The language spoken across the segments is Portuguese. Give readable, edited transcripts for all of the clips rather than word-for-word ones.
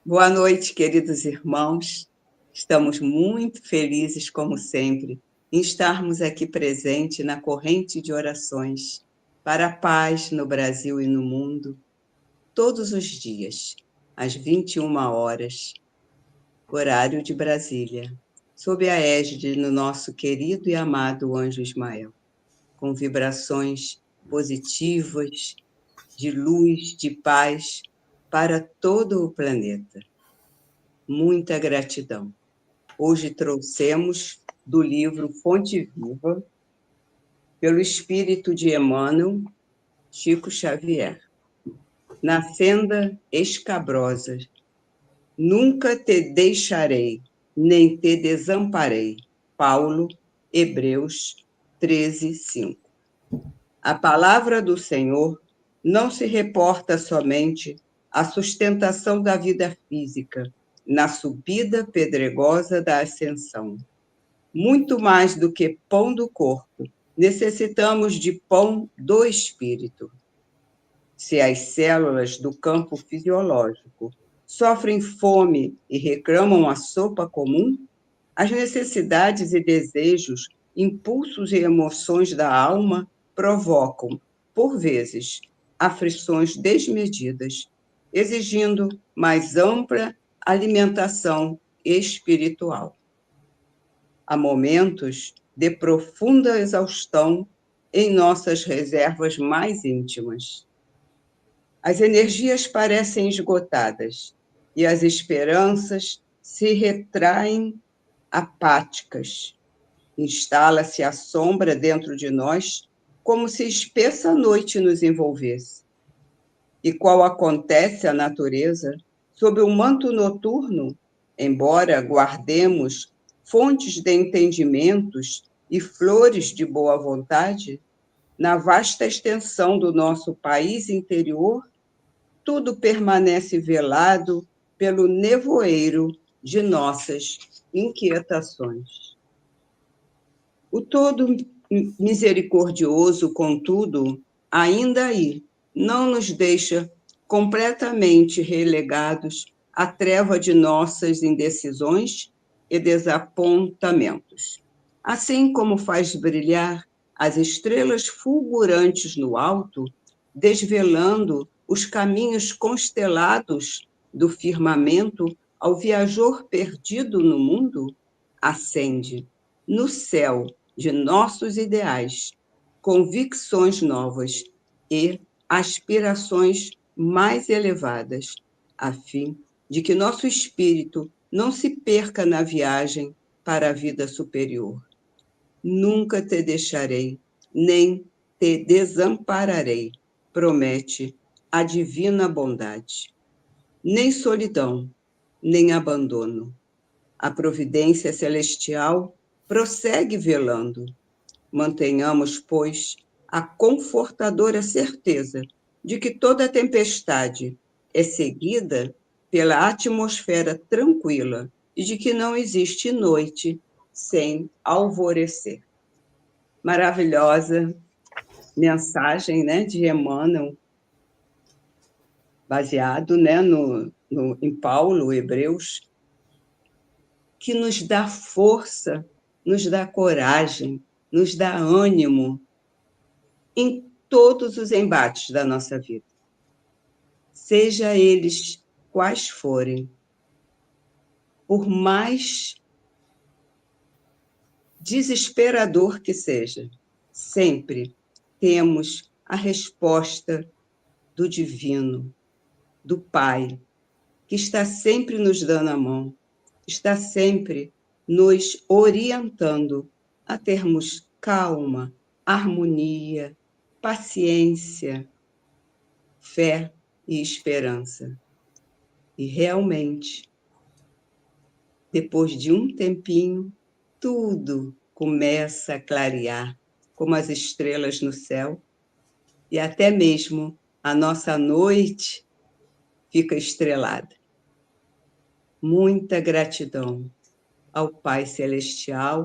Boa noite, queridos irmãos. Estamos muito felizes, como sempre, em estarmos aqui presentes na corrente de orações para a paz no Brasil e no mundo, todos os dias, às 21 horas, horário de Brasília, sob a égide do nosso querido e amado Anjo Ismael, com vibrações positivas, de luz, de paz para todo o planeta. Muita gratidão. Hoje trouxemos do livro Fonte Viva, pelo espírito de Emmanuel, Chico Xavier. Na senda escabrosa, nunca te deixarei, nem te desamparei. Paulo, Hebreus 13, 5. A palavra do Senhor não se reporta somente à sustentação da vida física, na subida pedregosa da ascensão. Muito mais do que pão do corpo, necessitamos de pão do espírito. Se as células do campo fisiológico sofrem fome e reclamam a sopa comum, as necessidades e desejos, impulsos e emoções da alma provocam, por vezes, aflições desmedidas, exigindo mais ampla alimentação espiritual. Há momentos de profunda exaustão em nossas reservas mais íntimas. As energias parecem esgotadas e as esperanças se retraem apáticas. Instala-se a sombra dentro de nós, como se espessa noite nos envolvesse. E qual acontece à natureza, sob o manto noturno, embora guardemos fontes de entendimentos e flores de boa vontade, na vasta extensão do nosso país interior, tudo permanece velado pelo nevoeiro de nossas inquietações. O todo misericordioso, contudo, ainda aí, não nos deixa completamente relegados à treva de nossas indecisões e desapontamentos. Assim como faz brilhar as estrelas fulgurantes no alto, desvelando os caminhos constelados do firmamento ao viajor perdido no mundo, acende no céu de nossos ideais, convicções novas e aspirações mais elevadas, a fim de que nosso espírito não se perca na viagem para a vida superior. Nunca te deixarei, nem te desampararei, promete a divina bondade. Nem solidão, nem abandono. A providência celestial prossegue velando. Mantenhamos, pois, a confortadora certeza de que toda tempestade é seguida pela atmosfera tranquila e de que não existe noite sem alvorecer. Maravilhosa mensagem, né, de Emmanuel, baseado, né, em Paulo, Hebreus, que nos dá força, nos dá coragem, nos dá ânimo em todos os embates da nossa vida, seja eles quais forem. Por mais desesperador que seja, sempre temos a resposta do divino, do Pai, que está sempre nos dando a mão, está sempre nos orientando a termos calma, harmonia, paciência, fé e esperança. E realmente, depois de um tempinho, tudo começa a clarear, como as estrelas no céu, e até mesmo a nossa noite fica estrelada. Muita gratidão ao Pai Celestial,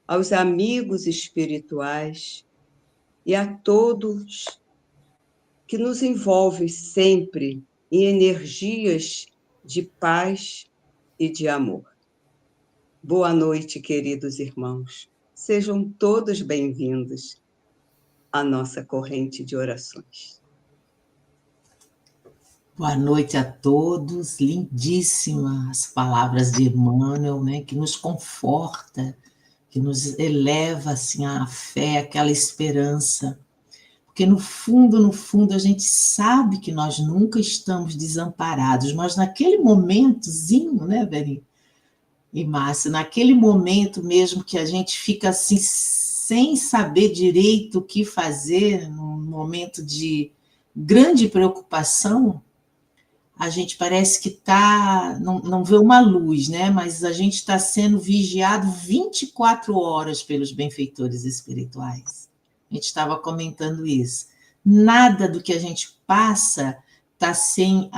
aos amigos espirituais e a todos que nos envolvem sempre em energias de paz e de amor. Boa noite, queridos irmãos. Sejam todos bem-vindos à nossa corrente de orações. Boa noite a todos. Lindíssimas as palavras de Emmanuel, né, que nos conforta, que nos eleva assim a fé, aquela esperança. Porque no fundo, a gente sabe que nós nunca estamos desamparados, mas naquele momentozinho, né, Verinha e Márcia, naquele momento mesmo que a gente fica assim, sem saber direito o que fazer, num momento de grande preocupação, a gente parece que não vê uma luz, né? Mas a gente está sendo vigiado 24 horas pelos benfeitores espirituais. A gente estava comentando isso. Nada do que a gente passa está sem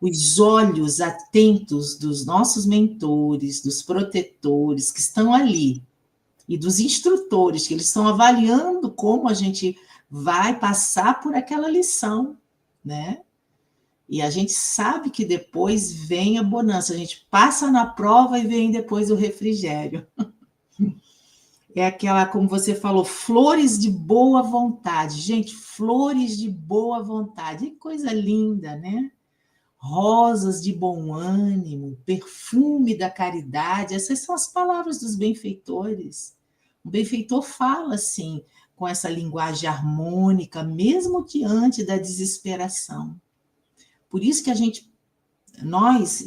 os olhos atentos dos nossos mentores, dos protetores que estão ali, e dos instrutores, que eles estão avaliando como a gente vai passar por aquela lição, né? E a gente sabe que depois vem a bonança, a gente passa na prova e vem depois o refrigério. É aquela, como você falou, flores de boa vontade. Gente, flores de boa vontade. Que coisa linda, né? Rosas de bom ânimo, perfume da caridade. Essas são as palavras dos benfeitores. O benfeitor fala assim, com essa linguagem harmônica, mesmo diante da desesperação. Por isso que nós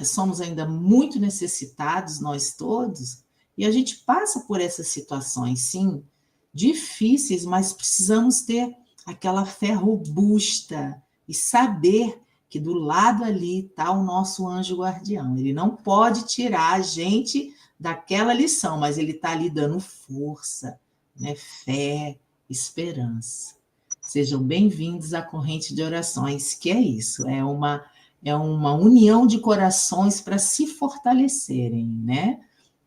somos ainda muito necessitados, nós todos, e a gente passa por essas situações, sim, difíceis, mas precisamos ter aquela fé robusta e saber que do lado ali está o nosso anjo guardião. Ele não pode tirar a gente daquela lição, mas ele está ali dando força, né? Fé, esperança. Sejam bem-vindos à corrente de orações, que é isso, é uma união de corações para se fortalecerem, né?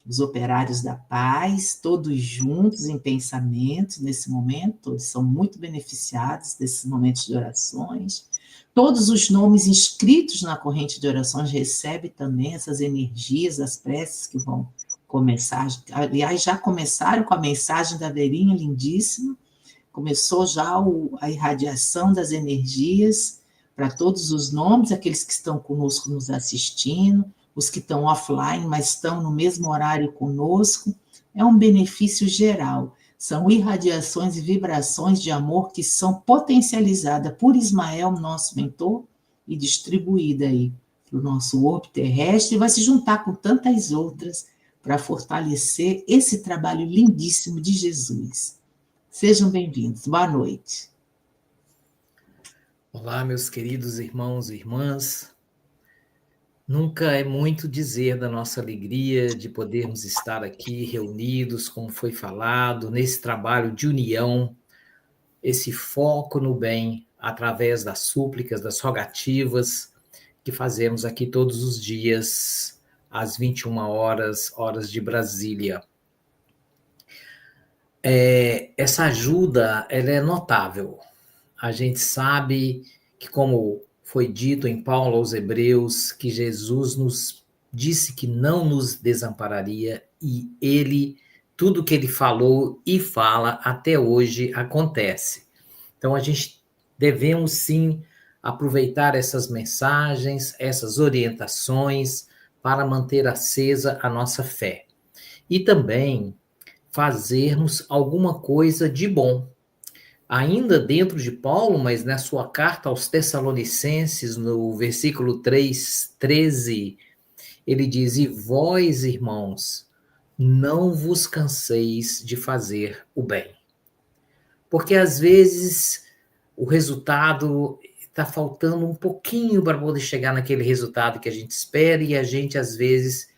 Os operários da paz, todos juntos em pensamento nesse momento, todos são muito beneficiados desses momentos de orações. Todos os nomes inscritos na corrente de orações recebem também essas energias, as preces que vão começar. Aliás, já começaram com a mensagem da Verinha, lindíssima. Começou já a irradiação das energias para todos os nomes, aqueles que estão conosco nos assistindo, os que estão offline, mas estão no mesmo horário conosco. É um benefício geral. São irradiações e vibrações de amor que são potencializadas por Ismael, nosso mentor, e distribuída aí para o nosso orbe terrestre, e vai se juntar com tantas outras para fortalecer esse trabalho lindíssimo de Jesus. Sejam bem-vindos. Boa noite. Olá, meus queridos irmãos e irmãs. Nunca é muito dizer da nossa alegria de podermos estar aqui reunidos, como foi falado, nesse trabalho de união, esse foco no bem, através das súplicas, das rogativas que fazemos aqui todos os dias, às 21 horas, horas de Brasília. Essa ajuda, ela é notável. A gente sabe que, como foi dito em Paulo aos Hebreus, que Jesus nos disse que não nos desampararia, e tudo que ele falou e fala até hoje acontece. Então a gente devemos sim aproveitar essas mensagens, essas orientações para manter acesa a nossa fé. E também fazermos alguma coisa de bom. Ainda dentro de Paulo, mas na sua carta aos Tessalonicenses, no versículo 13, ele diz: E vós, irmãos, não vos canseis de fazer o bem. Porque às vezes o resultado está faltando um pouquinho para poder chegar naquele resultado que a gente espera, e a gente às vezes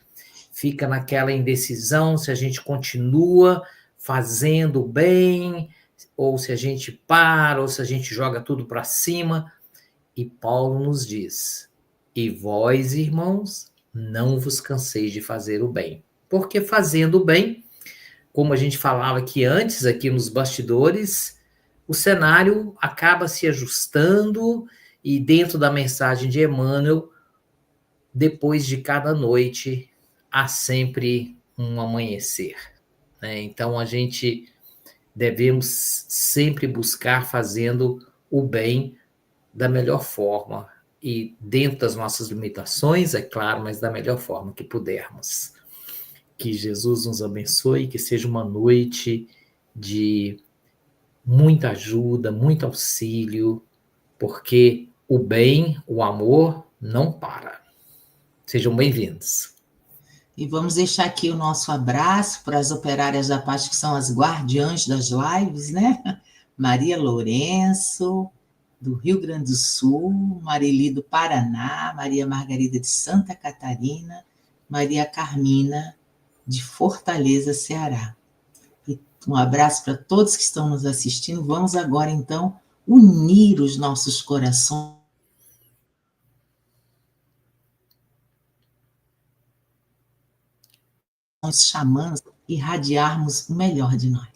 fica naquela indecisão se a gente continua fazendo o bem, ou se a gente para, ou se a gente joga tudo para cima. E Paulo nos diz: E vós, irmãos, não vos canseis de fazer o bem. Porque fazendo o bem, como a gente falava aqui antes, aqui nos bastidores, o cenário acaba se ajustando, e dentro da mensagem de Emmanuel, depois de cada noite há sempre um amanhecer, né? Então, a gente devemos sempre buscar fazendo o bem da melhor forma e dentro das nossas limitações, é claro, mas da melhor forma que pudermos. Que Jesus nos abençoe, que seja uma noite de muita ajuda, muito auxílio, porque o bem, o amor não para. Sejam bem-vindos. E vamos deixar aqui o nosso abraço para as operárias da paz, que são as guardiãs das lives, né? Maria Lourenço, do Rio Grande do Sul, Marili do Paraná, Maria Margarida de Santa Catarina, Maria Carmina de Fortaleza, Ceará. E um abraço para todos que estão nos assistindo. Vamos agora, então, unir os nossos corações, chamando e irradiarmos o melhor de nós.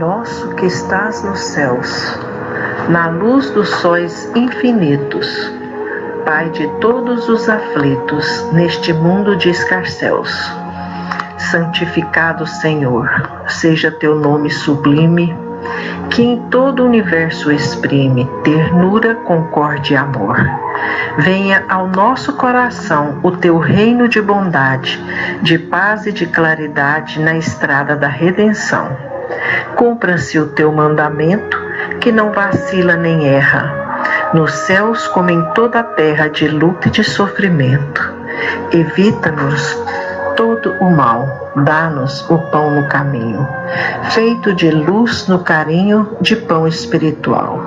Nosso que estás nos céus, na luz dos sóis infinitos, Pai de todos os aflitos neste mundo de escarcéus, santificado Senhor, seja teu nome sublime, que em todo o universo exprime ternura, concórdia e amor. Venha ao nosso coração o teu reino de bondade, de paz e de claridade na estrada da redenção. Cumpra-se o teu mandamento, que não vacila nem erra, nos céus como em toda a terra de luta e de sofrimento. Evita-nos todo o mal, dá-nos o pão no caminho, feito de luz no carinho de pão espiritual.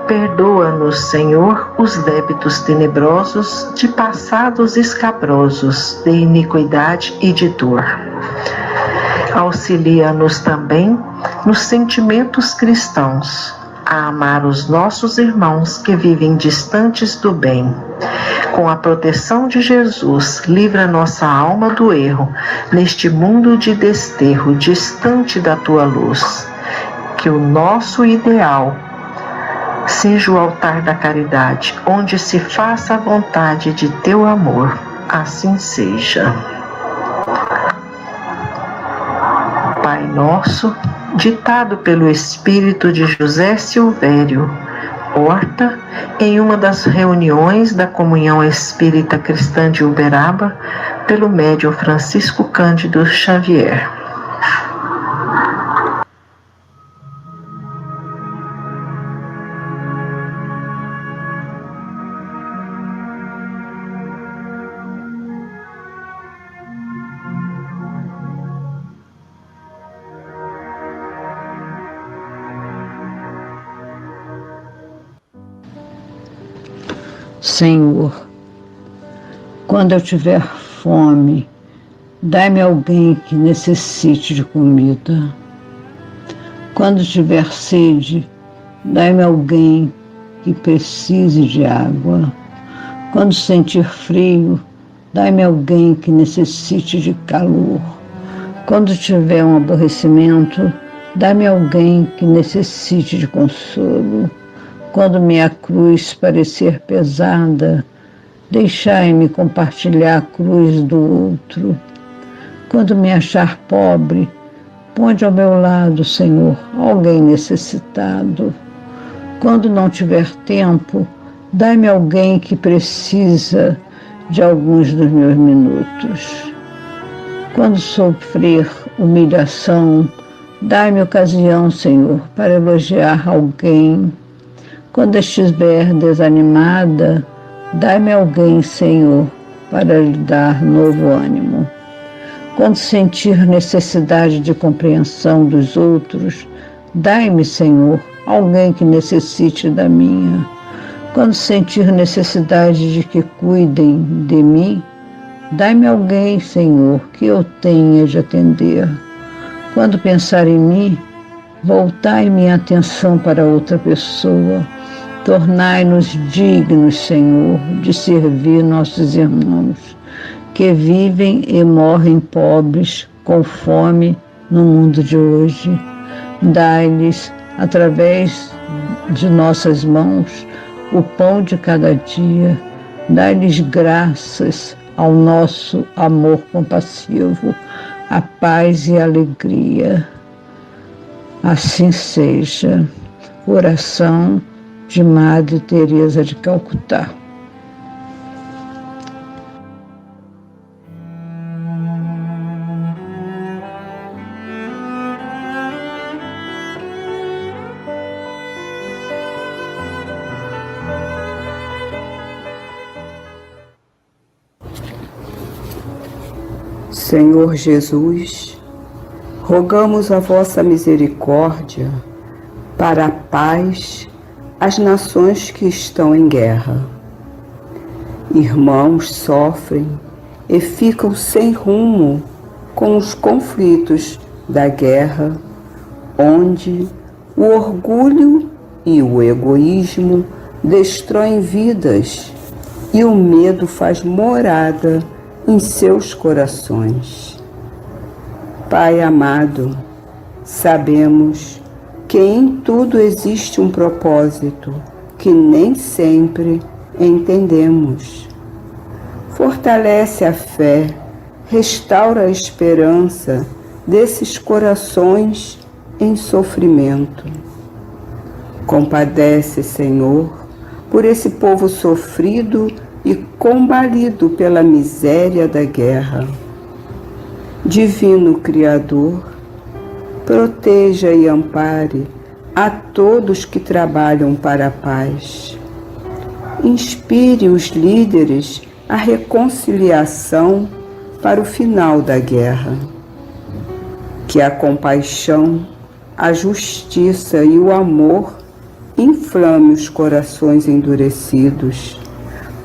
Perdoa-nos, Senhor, os débitos tenebrosos, de passados escabrosos, de iniquidade e de dor. Auxilia-nos também nos sentimentos cristãos, a amar os nossos irmãos que vivem distantes do bem. Com a proteção de Jesus, livra nossa alma do erro, neste mundo de desterro, distante da tua luz. Que o nosso ideal seja o altar da caridade, onde se faça a vontade de teu amor. Assim seja. Pai Nosso, ditado pelo espírito de José Silvério Horta, em uma das reuniões da Comunhão Espírita Cristã de Uberaba, pelo médium Francisco Cândido Xavier. Senhor, quando eu tiver fome, dai-me alguém que necessite de comida. Quando tiver sede, dai-me alguém que precise de água. Quando sentir frio, dai-me alguém que necessite de calor. Quando tiver um aborrecimento, dai-me alguém que necessite de consolo. Quando minha cruz parecer pesada, deixai-me compartilhar a cruz do outro. Quando me achar pobre, ponde ao meu lado, Senhor, alguém necessitado. Quando não tiver tempo, dai-me alguém que precisa de alguns dos meus minutos. Quando sofrer humilhação, Dai-me ocasião, Senhor, para elogiar alguém. Quando estiver desanimada, dai-me alguém, Senhor, para lhe dar novo ânimo. Quando sentir necessidade de compreensão dos outros, dai-me, Senhor, alguém que necessite da minha. Quando sentir necessidade de que cuidem de mim, dai-me alguém, Senhor, que eu tenha de atender. Quando pensar em mim, voltai minha atenção para outra pessoa. Tornai-nos dignos, Senhor, de servir nossos irmãos, que vivem e morrem pobres, com fome no mundo de hoje. Dai-lhes, através de nossas mãos, o pão de cada dia. Dai-lhes graças ao nosso amor compassivo, a paz e a alegria. Assim seja. Oração de Madre Teresa de Calcutá. Senhor Jesus, rogamos a vossa misericórdia para a paz às nações que estão em guerra. Irmãos sofrem e ficam sem rumo com os conflitos da guerra, onde o orgulho e o egoísmo destroem vidas e o medo faz morada em seus corações. Pai amado, sabemos que em tudo existe um propósito que nem sempre entendemos. Fortalece a fé, restaura a esperança desses corações em sofrimento. Compadece, Senhor, por esse povo sofrido e combalido pela miséria da guerra. Divino Criador, proteja e ampare a todos que trabalham para a paz. Inspire os líderes à reconciliação para o final da guerra. Que a compaixão, a justiça e o amor inflame os corações endurecidos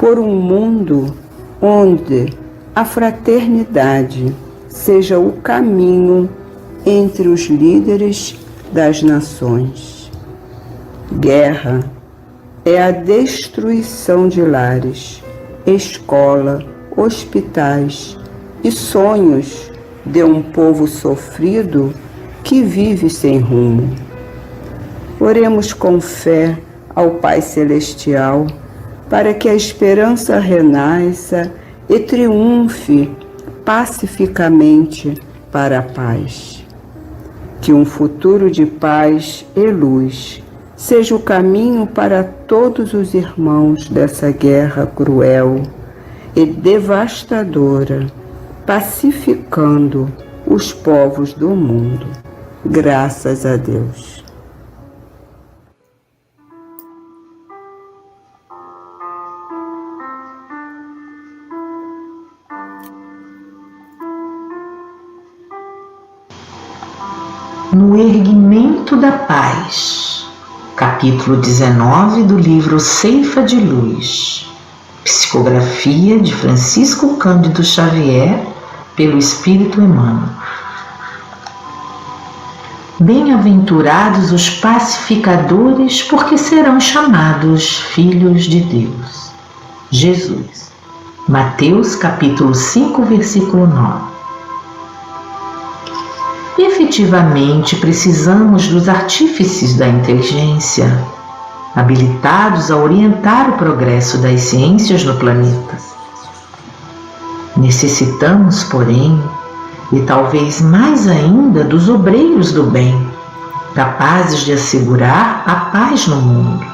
por um mundo onde a fraternidade seja o caminho entre os líderes das nações. Guerra é a destruição de lares, escola, hospitais e sonhos de um povo sofrido que vive sem rumo. Oremos com fé ao Pai Celestial para que a esperança renasça e triunfe pacificamente para a paz. Que um futuro de paz e luz seja o caminho para todos os irmãos dessa guerra cruel e devastadora, pacificando os povos do mundo. Graças a Deus. No Erguimento da Paz, capítulo 19 do livro Ceifa de Luz, psicografia de Francisco Cândido Xavier, pelo Espírito Emmanuel. Bem-aventurados os pacificadores, porque serão chamados filhos de Deus. Jesus, Mateus capítulo 5, versículo 9. Efetivamente, precisamos dos artífices da inteligência, habilitados a orientar o progresso das ciências no planeta. Necessitamos, porém, e talvez mais ainda, dos obreiros do bem, capazes de assegurar a paz no mundo.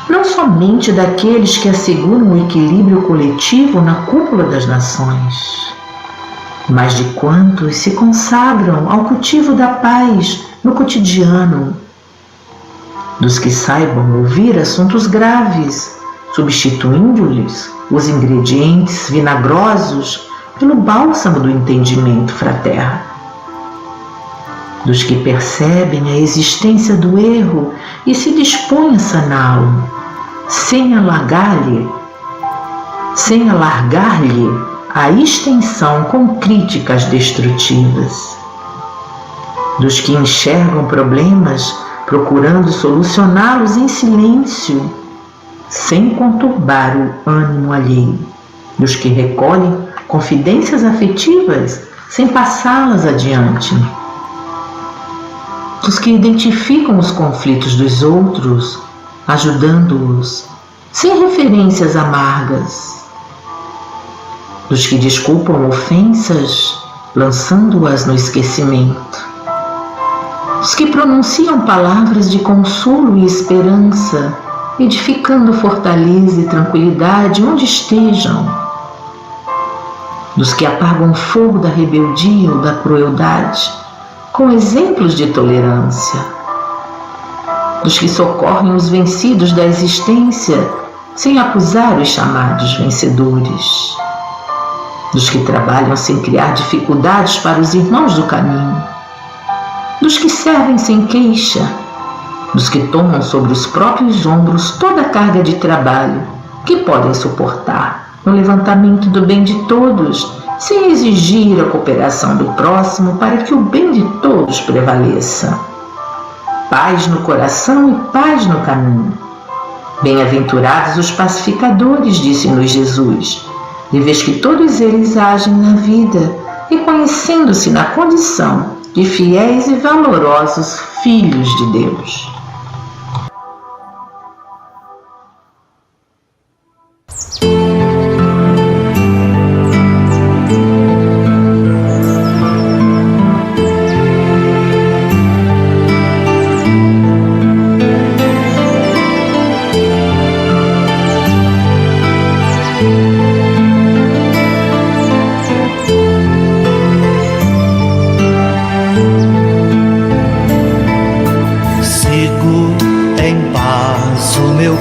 Não somente daqueles que asseguram o equilíbrio coletivo na cúpula das nações, mas de quantos se consagram ao cultivo da paz no cotidiano, dos que saibam ouvir assuntos graves, substituindo-lhes os ingredientes vinagrosos pelo bálsamo do entendimento fraterno, dos que percebem a existência do erro e se dispõem a saná-lo, sem alargar-lhe a extensão com críticas destrutivas, dos que enxergam problemas procurando solucioná-los em silêncio, sem conturbar o ânimo alheio, dos que recolhem confidências afetivas sem passá-las adiante, dos que identificam os conflitos dos outros, ajudando-os sem referências amargas, dos que desculpam ofensas, lançando-as no esquecimento, dos que pronunciam palavras de consolo e esperança, edificando fortaleza e tranquilidade onde estejam, dos que apagam o fogo da rebeldia ou da crueldade com exemplos de tolerância, dos que socorrem os vencidos da existência sem acusar os chamados vencedores, dos que trabalham sem criar dificuldades para os irmãos do caminho, dos que servem sem queixa, dos que tomam sobre os próprios ombros toda a carga de trabalho que podem suportar no levantamento do bem de todos, sem exigir a cooperação do próximo para que o bem de todos prevaleça. Paz no coração e paz no caminho. Bem-aventurados os pacificadores, disse-nos Jesus, de vez que todos eles agem na vida, reconhecendo-se na condição de fiéis e valorosos filhos de Deus.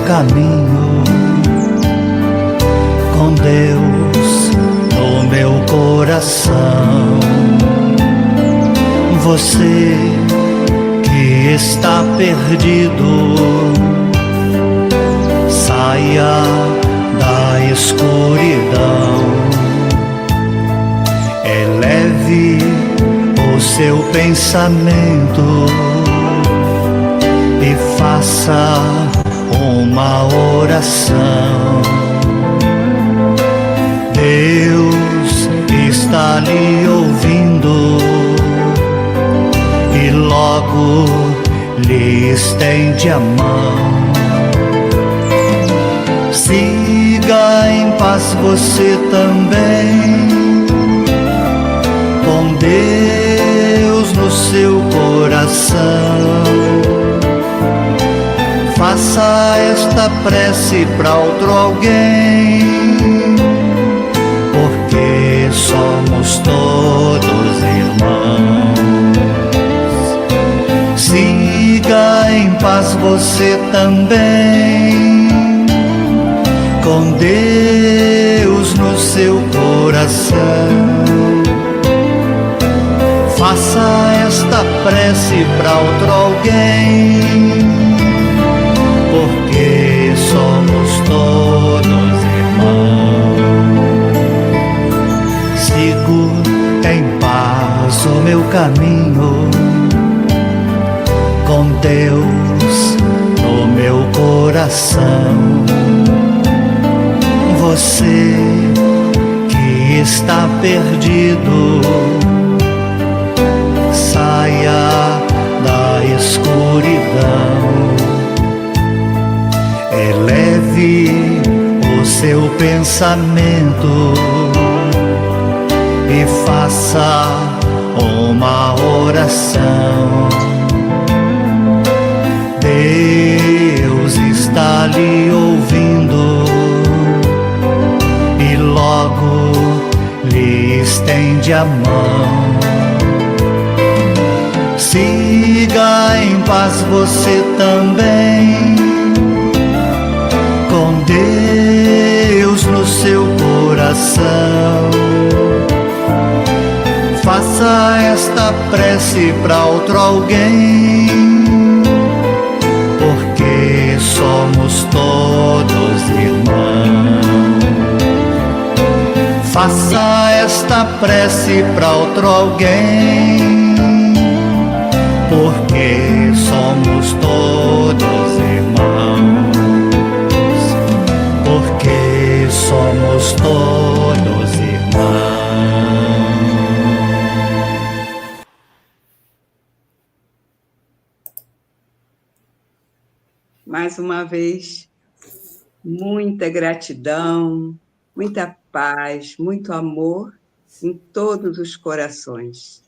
Caminho com Deus no meu coração. Você que está perdido, saia da escuridão, eleve o seu pensamento e faça uma oração. Deus está lhe ouvindo e logo lhe estende a mão. Siga em paz você também, com Deus no seu coração. Faça esta prece para outro alguém, porque somos todos irmãos. Siga em paz você também, com Deus no seu coração. Faça esta prece para outro alguém, porque somos todos irmãos. Sigo em paz o meu caminho, com Deus no meu coração. Você que está perdido, saia da escuridão, eleve o seu pensamento e faça uma oração. Deus está lhe ouvindo e logo lhe estende a mão. Siga em paz você também, com Deus no seu coração. Faça esta prece para outro alguém, porque somos todos irmãos. Faça esta prece para outro alguém, porque somos todos irmãos. Porque somos todos irmãos. Mais uma vez, muita gratidão, muita paz, muito amor em todos os corações.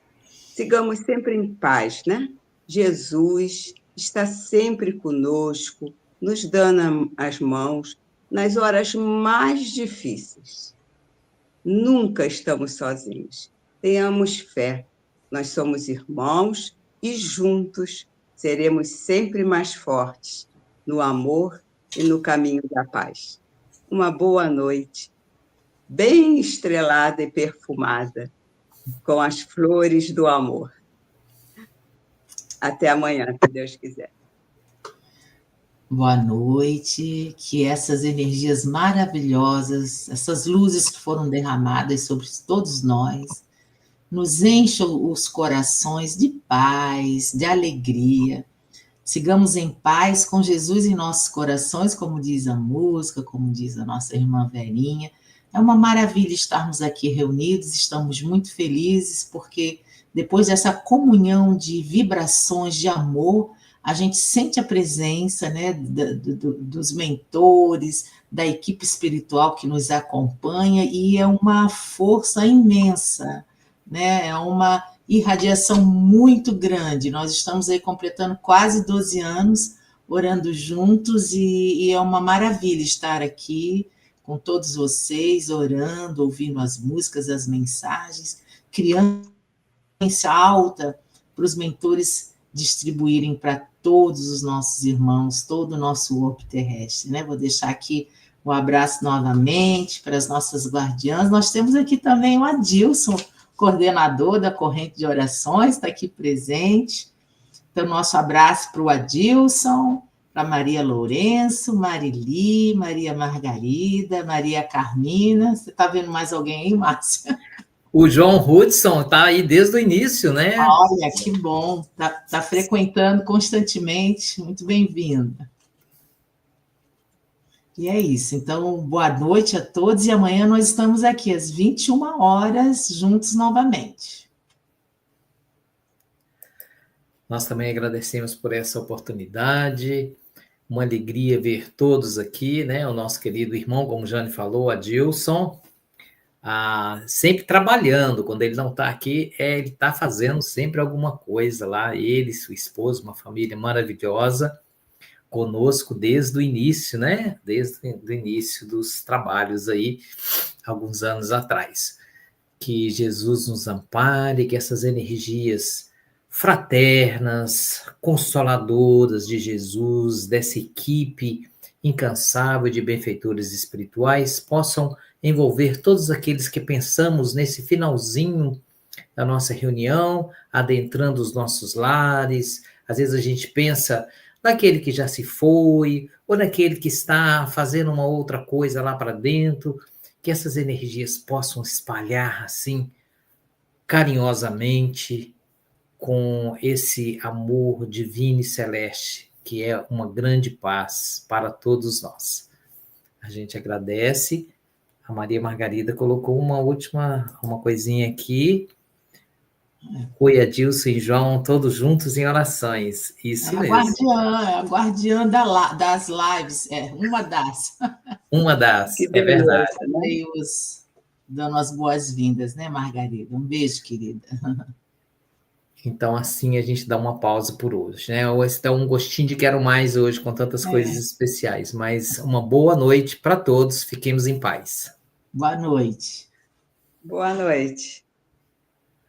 Sigamos sempre em paz, né? Jesus está sempre conosco, nos dando as mãos nas horas mais difíceis. Nunca estamos sozinhos. Tenhamos fé. Nós somos irmãos e juntos seremos sempre mais fortes no amor e no caminho da paz. Uma boa noite, bem estrelada e perfumada, com as flores do amor. Até amanhã, se Deus quiser. Boa noite, que essas energias maravilhosas, essas luzes que foram derramadas sobre todos nós, nos encham os corações de paz, de alegria. Sigamos em paz com Jesus em nossos corações, como diz a música, como diz a nossa irmã Verinha. É uma maravilha estarmos aqui reunidos, estamos muito felizes, porque depois dessa comunhão de vibrações de amor, a gente sente a presença, né, dos mentores, da equipe espiritual que nos acompanha, e é uma força imensa, né? É uma irradiação muito grande. Nós estamos aí completando quase 12 anos, orando juntos, e é uma maravilha estar aqui com todos vocês, orando, ouvindo as músicas, as mensagens, criando frequência alta para os mentores distribuírem para todos os nossos irmãos, todo o nosso orbe terrestre, né? Vou deixar aqui um abraço novamente para as nossas guardiãs. Nós temos aqui também o Adilson, coordenador da corrente de orações, está aqui presente. Então, nosso abraço para o Adilson, para Maria Lourenço, Marili, Maria Margarida, Maria Carmina. Você está vendo mais alguém aí, Márcia? O João Hudson está aí desde o início, né? Olha, que bom. Está frequentando constantemente. Muito bem-vinda. E é isso. Então, boa noite a todos. E amanhã nós estamos aqui às 21 horas, juntos novamente. Nós também agradecemos por essa oportunidade. Uma alegria ver todos aqui, né? O nosso querido irmão, como o Jane falou, Adilson, sempre trabalhando. Quando ele não está aqui, ele está fazendo sempre alguma coisa lá. Ele, sua esposa, uma família maravilhosa, conosco desde o início, né? Desde o início dos trabalhos aí, alguns anos atrás. Que Jesus nos ampare, que essas energias fraternas, consoladoras de Jesus, dessa equipe incansável de benfeitores espirituais, possam envolver todos aqueles que pensamos nesse finalzinho da nossa reunião, adentrando os nossos lares. Às vezes a gente pensa naquele que já se foi, ou naquele que está fazendo uma outra coisa lá para dentro, que essas energias possam espalhar assim, carinhosamente, com esse amor divino e celeste, que é uma grande paz para todos nós. A gente agradece. A Maria Margarida colocou uma coisinha aqui. Oi, Adilson e João, todos juntos em orações. Isso mesmo. A guardiã das lives, uma das. Uma das, Que é verdade. Deus dando as boas-vindas, né, Margarida? Um beijo, querida. Então, assim, a gente dá uma pausa por hoje, né? Ou está um gostinho de quero mais hoje, com tantas coisas especiais. Mas uma boa noite para todos. Fiquemos em paz. Boa noite. Boa noite.